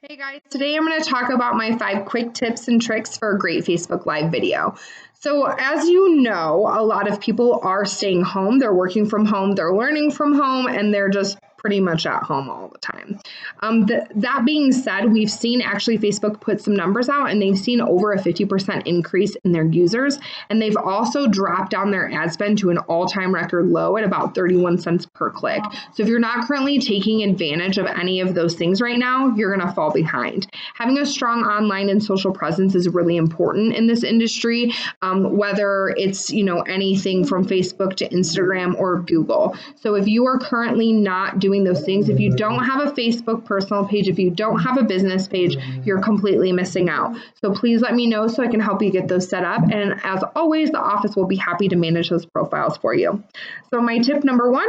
Hey guys, today I'm going to talk about my 5 quick tips and tricks for a great Facebook Live video. So as you know, a lot of people are staying home, they're working from home, they're learning from home, and they're just pretty much at home all the time. That being said, we've seen actually Facebook put some numbers out and they've seen over a 50% increase in their users. And they've also dropped down their ad spend to an all-time record low at about 31 cents per click. So if you're not currently taking advantage of any of those things right now, you're going to fall behind. Having a strong online and social presence is really important in this industry, whether it's anything from Facebook to Instagram or Google. So if you are currently not doing those things, if you don't have a Facebook personal page, if you don't have a business page, you're completely missing out. So please let me know so I can help you get those set up. And as always, the office will be happy to manage those profiles for you. So my tip number 1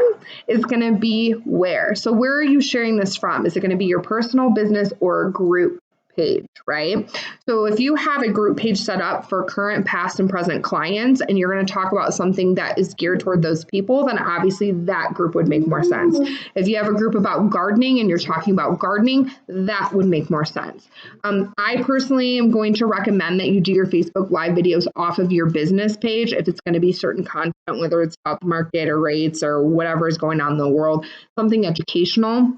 is going to be where. So where are you sharing this from? Is it going to be your personal, business, or group page, right? So if you have a group page set up for current, past, and present clients, and you're going to talk about something that is geared toward those people, then obviously that group would make more sense. If you have a group about gardening and you're talking about gardening, that would make more sense. I personally am going to recommend that you do your Facebook Live videos off of your business page if it's going to be certain content, whether it's about the market or rates or whatever is going on in the world, something educational.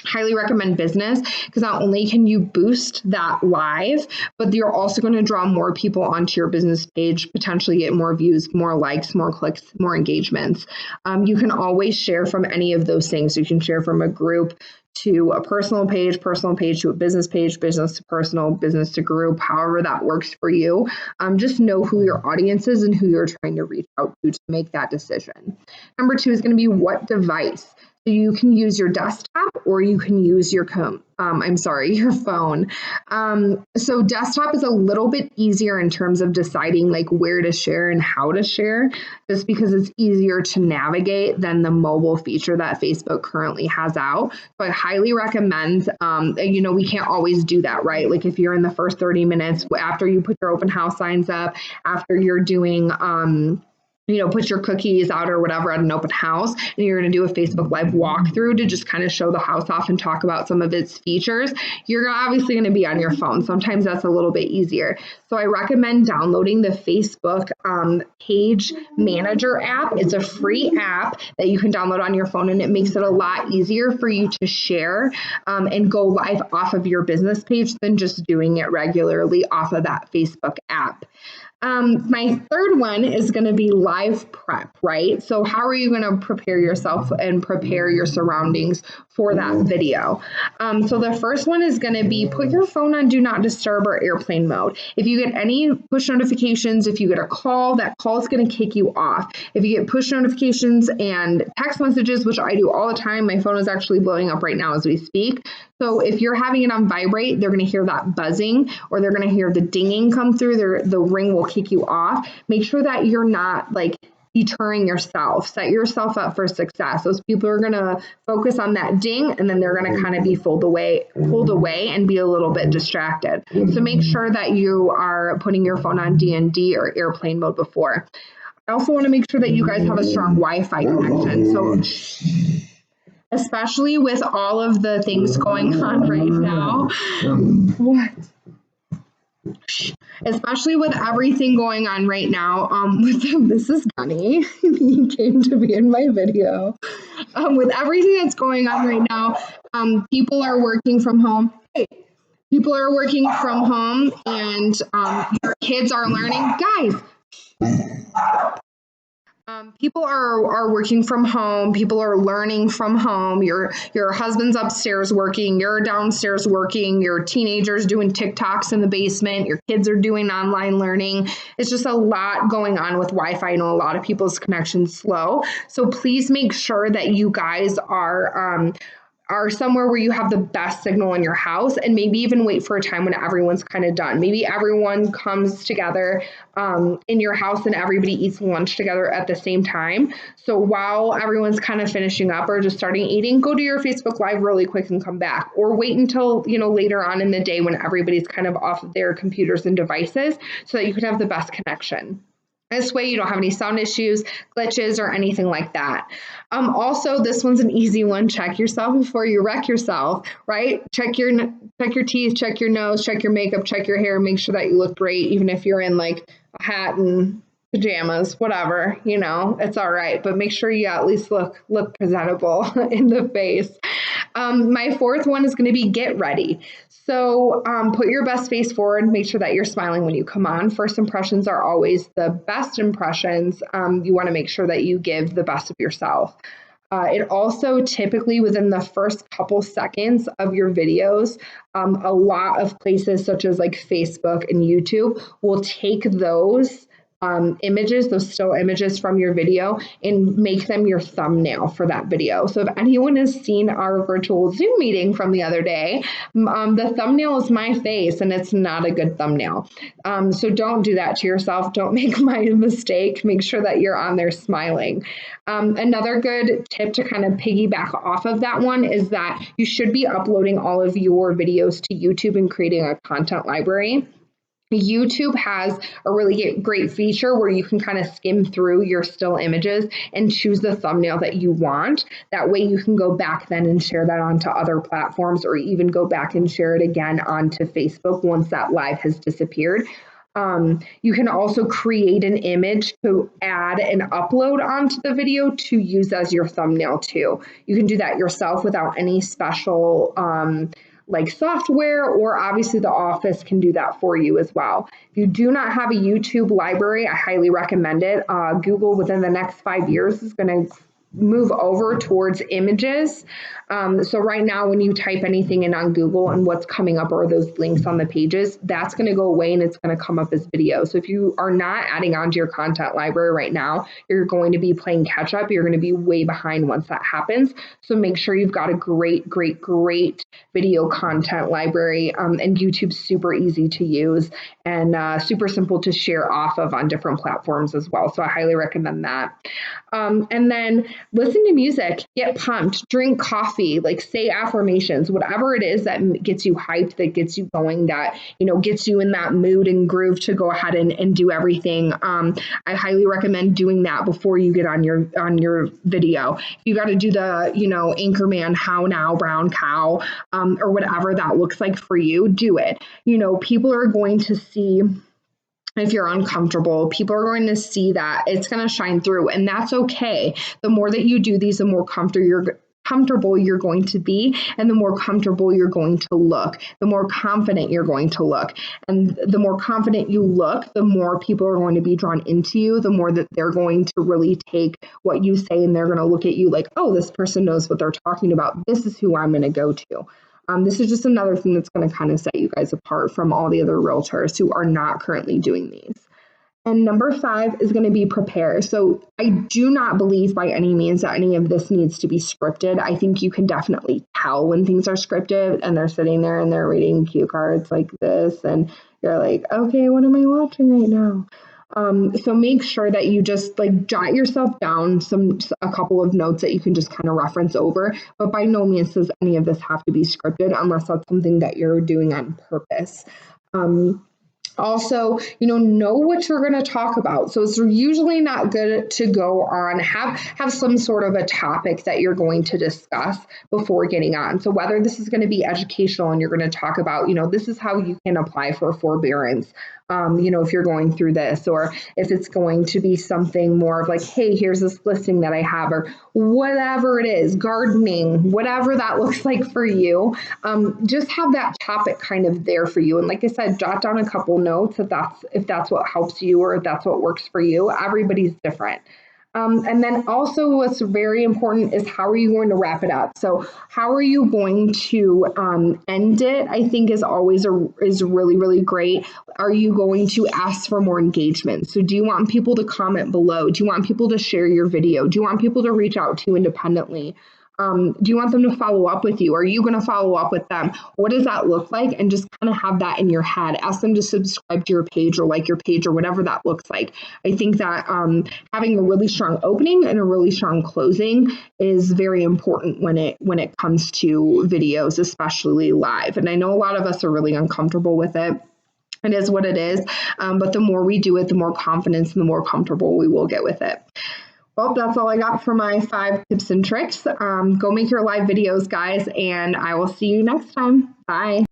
Highly recommend business because not only can you boost that live, but you're also going to draw more people onto your business page, potentially get more views, more likes, more clicks, more engagements. You can always share from any of those things. You can share from a group to a personal page to a business page, business to personal, business to group, however that works for you. Just know who your audience is and who you're trying to reach out to make that decision. Number 2 is going to be what device. So you can use your desktop or you can use your phone. So desktop is a little bit easier in terms of deciding like where to share and how to share, just because it's easier to navigate than the mobile feature that Facebook currently has out. So I highly recommend, we can't always do that, right? Like if you're in the first 30 minutes after you put your open house signs up, after you're doing, put your cookies out or whatever at an open house, and you're going to do a Facebook Live walkthrough to just kind of show the house off and talk about some of its features, you're obviously going to be on your phone. Sometimes that's a little bit easier. So I recommend downloading the Facebook Page Manager app. It's a free app that you can download on your phone, and it makes it a lot easier for you to share and go live off of your business page than just doing it regularly off of that Facebook app. My third one is going to be live prep, right? So how are you going to prepare yourself and prepare your surroundings for that video? So the first one is going to be put your phone on do not disturb or airplane mode. If you get any push notifications, if you get a call, that call is going to kick you off. If you get push notifications and text messages, which I do all the time, my phone is actually blowing up right now as we speak. So if you're having it on vibrate, they're going to hear that buzzing or they're going to hear the dinging come through. The ring will kick you off. Make sure that you're not like deterring yourself. Set yourself up for success. Those people are going to focus on that ding and then they're going to kind of be pulled away and be a little bit distracted. So make sure that you are putting your phone on DND or airplane mode before. I also want to make sure that you guys have a strong Wi-Fi connection. So especially with all of the things going on right now. Especially with everything going on right now, this is Gunny. He came to be in my video. With everything that's going on right now, people are working from home. People are working from home and your kids are learning. Guys, people are working from home. People are learning from home. Your husband's upstairs working. You're downstairs working. Your teenagers doing TikToks in the basement. Your kids are doing online learning. It's just a lot going on with Wi-Fi. I know a lot of people's connection's slow. So please make sure that you guys are somewhere where you have the best signal in your house, and maybe even wait for a time when everyone's kind of done. Maybe everyone comes together in your house and everybody eats lunch together at the same time. So while everyone's kind of finishing up or just starting eating, go to your Facebook Live really quick and come back, or wait until later on in the day when everybody's kind of off of their computers and devices so that you can have the best connection. This way you don't have any sound issues, glitches, or anything like that. Also, this one's an easy one. Check yourself before you wreck yourself, right? Check your teeth, check your nose, check your makeup, check your hair, make sure that you look great, even if you're in like a hat and pajamas, whatever, it's all right. But make sure you at least look presentable in the face. My fourth one is going to be get ready. So put your best face forward. Make sure that you're smiling when you come on. First impressions are always the best impressions. You want to make sure that you give the best of yourself. It also typically within the first couple seconds of your videos, a lot of places such as like Facebook and YouTube will take those images, those still images from your video, and make them your thumbnail for that video. So if anyone has seen our virtual Zoom meeting from the other day, the thumbnail is my face and it's not a good thumbnail. So don't do that to yourself. Don't make my mistake. Make sure that you're on there smiling. Another good tip to kind of piggyback off of that one is that you should be uploading all of your videos to YouTube and creating a content library. YouTube has a really great feature where you can kind of skim through your still images and choose the thumbnail that you want. That way you can go back then and share that onto other platforms, or even go back and share it again onto Facebook once that live has disappeared. You can also create an image to add and upload onto the video to use as your thumbnail too. You can do that yourself without any special like software, or obviously the office can do that for you as well. If you do not have a YouTube library, I highly recommend it. Google within the next 5 years is going to move over towards images. So right now when you type anything in on Google and what's coming up are those links on the pages, that's going to go away and it's going to come up as video. So if you are not adding onto your content library right now, you're going to be playing catch up. You're going to be way behind once that happens. So make sure you've got a great video content library, and YouTube's super easy to use and super simple to share off of on different platforms as well. So I highly recommend that. And then listen to music, get pumped, drink coffee, like say affirmations, whatever it is that gets you hyped, that gets you going, that, gets you in that mood and groove to go ahead and do everything. I highly recommend doing that before you get on your video. If you got to do the, Anchorman, how now, brown cow, or whatever that looks like for you, do it. People are going to see. If you're uncomfortable, people are going to see that. It's going to shine through, and that's okay. The more that you do these, the more comfortable you're going to be, and the more comfortable you're going to look, the more confident you're going to look. And the more confident you look, the more people are going to be drawn into you, the more that they're going to really take what you say and they're going to look at you like, oh, this person knows what they're talking about. This is who I'm going to go to. This is just another thing that's going to kind of set you guys apart from all the other realtors who are not currently doing these. And number 5 is going to be prepare. So I do not believe by any means that any of this needs to be scripted. I think you can definitely tell when things are scripted and they're sitting there and they're reading cue cards like this. And you're like, okay, what am I watching right now? So make sure that you just like jot yourself down a couple of notes that you can just kind of reference over, but by no means does any of this have to be scripted unless that's something that you're doing on purpose. Also, know what you're going to talk about. So it's usually not good to go on, have some sort of a topic that you're going to discuss before getting on. So whether this is going to be educational and you're going to talk about, this is how you can apply for forbearance, if you're going through this, or if it's going to be something more of like, hey, here's this listing that I have, or whatever it is, gardening, whatever that looks like for you, just have that topic kind of there for you. And like I said, jot down a couple notes if that's what helps you or if that's what works for you. Everybody's different. And then also what's very important is how are you going to wrap it up? So how are you going to end it? I think is always is really, really great. Are you going to ask for more engagement? So do you want people to comment below? Do you want people to share your video? Do you want people to reach out to you independently? Do you want them to follow up with you? Are you going to follow up with them? What does that look like? And just kind of have that in your head. Ask them to subscribe to your page or like your page or whatever that looks like. I think that having a really strong opening and a really strong closing is very important when it comes to videos, especially live. And I know a lot of us are really uncomfortable with it. It is what it is. But the more we do it, the more confidence and the more comfortable we will get with it. Well, that's all I got for my 5 tips and tricks. Go make your live videos, guys, and I will see you next time. Bye.